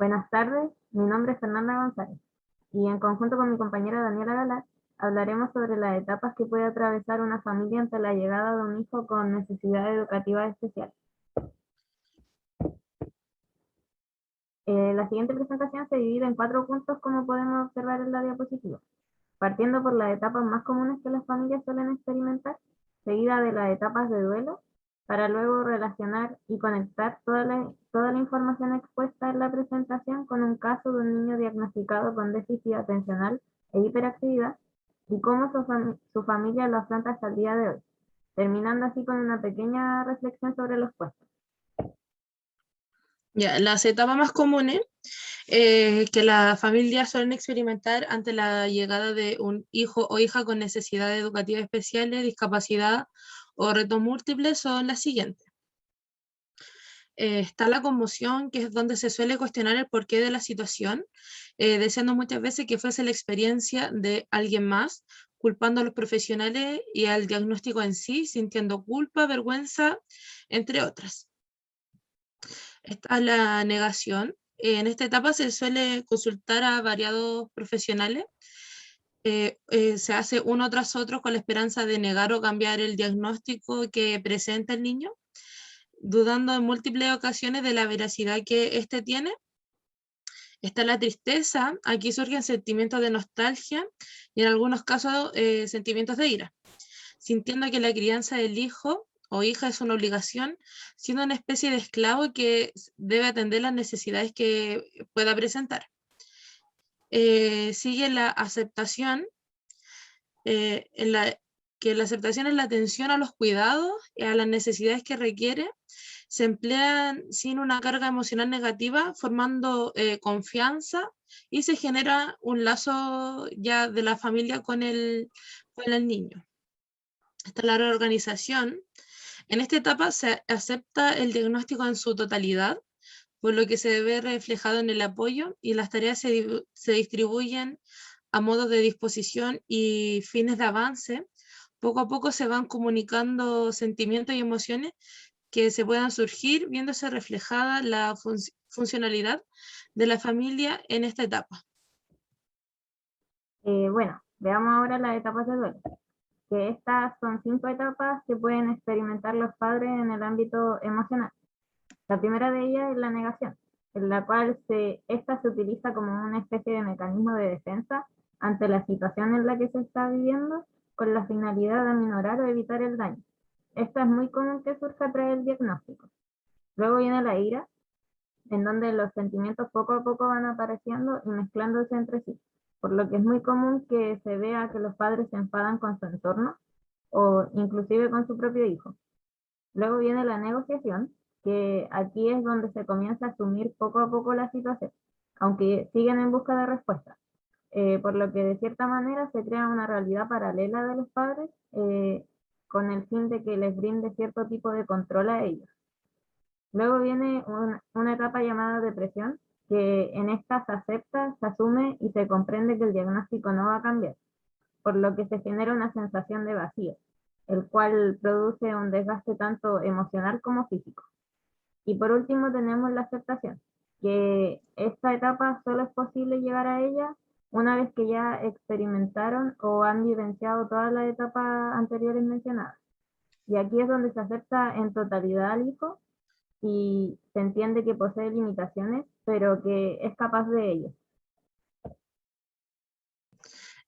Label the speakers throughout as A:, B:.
A: Buenas tardes, mi nombre es Fernanda González y en conjunto con mi compañera Daniela Galá hablaremos sobre las etapas que puede atravesar una familia ante la llegada de un hijo con necesidades educativas especiales. La siguiente presentación se divide en 4 puntos como podemos observar en la diapositiva, partiendo por las etapas más comunes que las familias suelen experimentar, seguida de las etapas de duelo, para luego relacionar y conectar toda la información expuesta en la presentación con un caso de un niño diagnosticado con déficit atencional e hiperactividad y cómo su familia lo afronta hasta el día de hoy, terminando así con una pequeña reflexión sobre los puestos.
B: Ya, las etapas más comunes que las familias suelen experimentar ante la llegada de un hijo o hija con necesidades educativas especiales, discapacidad o retos múltiples son las siguientes. Está la conmoción, que es donde se suele cuestionar el porqué de la situación, deseando muchas veces que fuese la experiencia de alguien más, culpando a los profesionales y al diagnóstico en sí, sintiendo culpa, vergüenza, entre otras. Está la negación. En esta etapa se suele consultar a variados profesionales. Se hace uno tras otro con la esperanza de negar o cambiar el diagnóstico que presenta el niño, dudando en múltiples ocasiones de la veracidad que éste tiene. Está la tristeza. Aquí surgen sentimientos de nostalgia y en algunos casos sentimientos de ira, sintiendo que la crianza del hijo o hija es una obligación, siendo una especie de esclavo que debe atender las necesidades que pueda presentar. Sigue la aceptación, que la aceptación es la atención a los cuidados y a las necesidades que requiere, se emplean sin una carga emocional negativa, formando confianza y se genera un lazo ya de la familia con el niño. Está la reorganización. En esta etapa se acepta el diagnóstico en su totalidad, por lo que se ve reflejado en el apoyo y las tareas se distribuyen a modo de disposición y fines de avance. Poco a poco se van comunicando sentimientos y emociones que se puedan surgir, viéndose reflejada la funcionalidad de la familia en esta etapa.
A: Bueno, veamos ahora las etapas de duelo, que estas son 5 etapas que pueden experimentar los padres en el ámbito emocional. La primera de ellas es la negación, en la cual esta se utiliza como una especie de mecanismo de defensa ante la situación en la que se está viviendo, con la finalidad de aminorar o evitar el daño. Esto es muy común que surja tras el diagnóstico. Luego viene la ira, en donde los sentimientos poco a poco van apareciendo y mezclándose entre sí, por lo que es muy común que se vea que los padres se enfadan con su entorno o inclusive con su propio hijo. Luego viene la negociación, que aquí es donde se comienza a asumir poco a poco la situación, aunque siguen en busca de respuestas. Por lo que de cierta manera se crea una realidad paralela de los padres con el fin de que les brinde cierto tipo de control a ellos. Luego viene una etapa llamada depresión, que en esta se acepta, se asume y se comprende que el diagnóstico no va a cambiar, por lo que se genera una sensación de vacío, el cual produce un desgaste tanto emocional como físico. Y por último tenemos la aceptación, que esta etapa solo es posible llegar a ella una vez que ya experimentaron o han vivenciado todas las etapas anteriores mencionadas. Y aquí es donde se acepta en totalidad al hijo y se entiende que posee limitaciones, pero que es capaz de ello.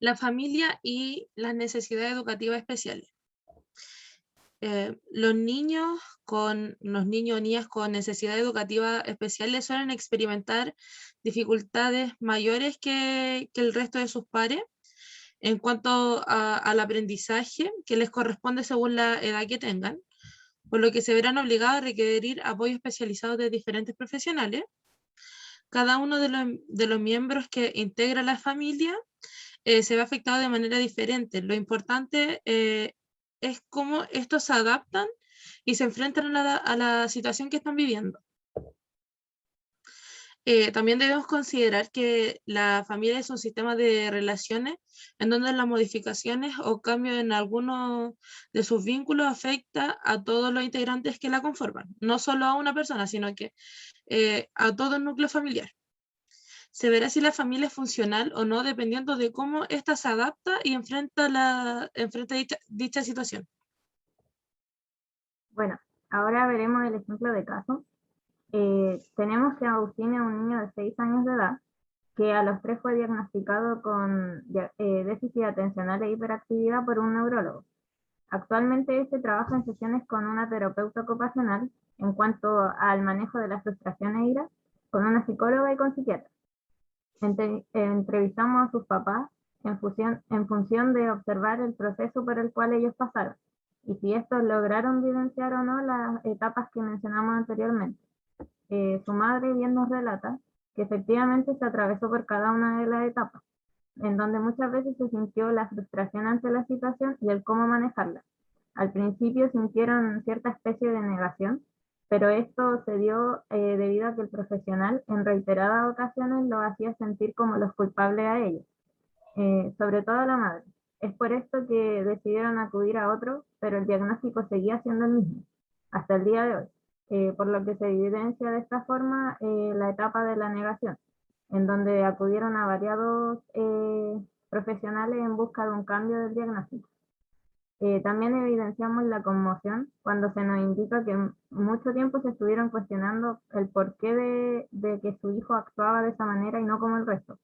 B: La familia y las necesidades educativas especiales. Los niños o niñas con necesidades educativas especiales suelen experimentar dificultades mayores que el resto de sus pares en cuanto al aprendizaje que les corresponde según la edad que tengan, por lo que se verán obligados a requerir apoyo especializado de diferentes profesionales. Cada uno de los miembros que integra la familia se ve afectado de manera diferente. Lo importante es cómo estos se adaptan y se enfrentan a la situación que están viviendo. También debemos considerar que la familia es un sistema de relaciones en donde las modificaciones o cambios en alguno de sus vínculos afecta a todos los integrantes que la conforman, no solo a una persona, sino que a todo el núcleo familiar. Se verá si la familia es funcional o no, dependiendo de cómo ésta se adapta y enfrenta dicha situación.
A: Bueno, ahora veremos el ejemplo de caso. Tenemos que Agustín es un niño de 6 años de edad que a los 3 fue diagnosticado con déficit atencional e hiperactividad por un neurólogo. Actualmente este trabaja en sesiones con una terapeuta ocupacional en cuanto al manejo de la frustración e ira, con una psicóloga y con psiquiatra. Entrevistamos a sus papás en función de observar el proceso por el cual ellos pasaron y si estos lograron vivenciar o no las etapas que mencionamos anteriormente. Su madre bien nos relata que efectivamente se atravesó por cada una de las etapas, en donde muchas veces se sintió la frustración ante la situación y el cómo manejarla. Al principio sintieron cierta especie de negación, pero esto se dio debido a que el profesional en reiteradas ocasiones los hacía sentir como los culpables a ellos, sobre todo a la madre. Es por esto que decidieron acudir a otro, pero el diagnóstico seguía siendo el mismo, hasta el día de hoy, por lo que se evidencia de esta forma la etapa de la negación, en donde acudieron a variados profesionales en busca de un cambio del diagnóstico. También evidenciamos la conmoción cuando se nos indica que mucho tiempo se estuvieron cuestionando el porqué de que su hijo actuaba de esa manera y no como el resto.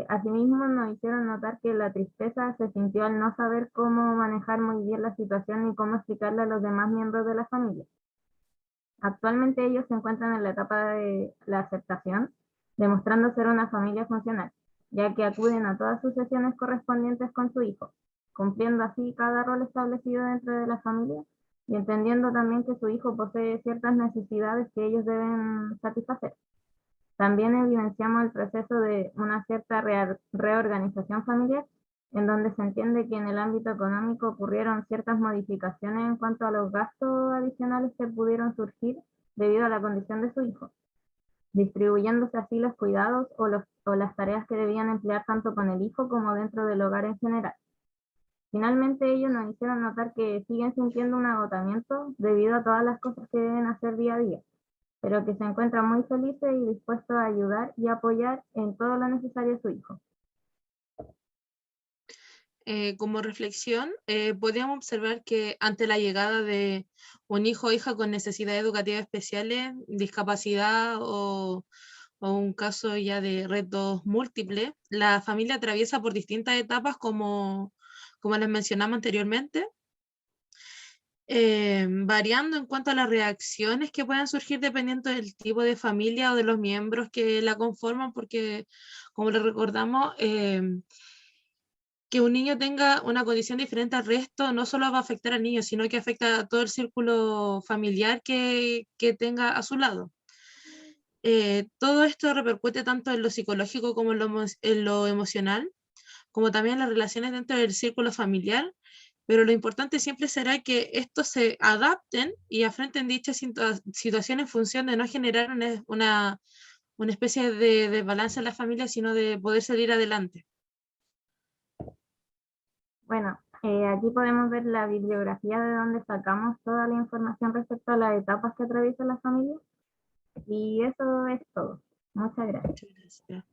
A: Asimismo, nos hicieron notar que la tristeza se sintió al no saber cómo manejar muy bien la situación ni cómo explicarle a los demás miembros de la familia. Actualmente ellos se encuentran en la etapa de la aceptación, demostrando ser una familia funcional, ya que acuden a todas sus sesiones correspondientes con su hijo, cumpliendo así cada rol establecido dentro de la familia y entendiendo también que su hijo posee ciertas necesidades que ellos deben satisfacer. También evidenciamos el proceso de una cierta reorganización familiar, en donde se entiende que en el ámbito económico ocurrieron ciertas modificaciones en cuanto a los gastos adicionales que pudieron surgir debido a la condición de su hijo, distribuyéndose así los cuidados o las tareas que debían emplear tanto con el hijo como dentro del hogar en general. Finalmente ellos nos hicieron notar que siguen sintiendo un agotamiento debido a todas las cosas que deben hacer día a día, pero que se encuentran muy felices y dispuestos a ayudar y apoyar en todo lo necesario a su hijo.
B: Como reflexión, podríamos observar que ante la llegada de un hijo o hija con necesidades educativas especiales, discapacidad o un caso ya de retos múltiples, la familia atraviesa por distintas etapas como les mencionamos anteriormente, variando en cuanto a las reacciones que puedan surgir dependiendo del tipo de familia o de los miembros que la conforman, porque como les recordamos, que un niño tenga una condición diferente al resto no solo va a afectar al niño, sino que afecta a todo el círculo familiar que tenga a su lado. Todo esto repercute tanto en lo psicológico como en lo emocional, como también en las relaciones dentro del círculo familiar, pero lo importante siempre será que estos se adapten y afronten dichas situaciones en función de no generar una especie de desbalance en la familia, sino de poder salir adelante.
A: Bueno, aquí podemos ver la bibliografía de donde sacamos toda la información respecto a las etapas que atraviesa la familia. Y eso es todo. Muchas gracias.
B: Muchas gracias.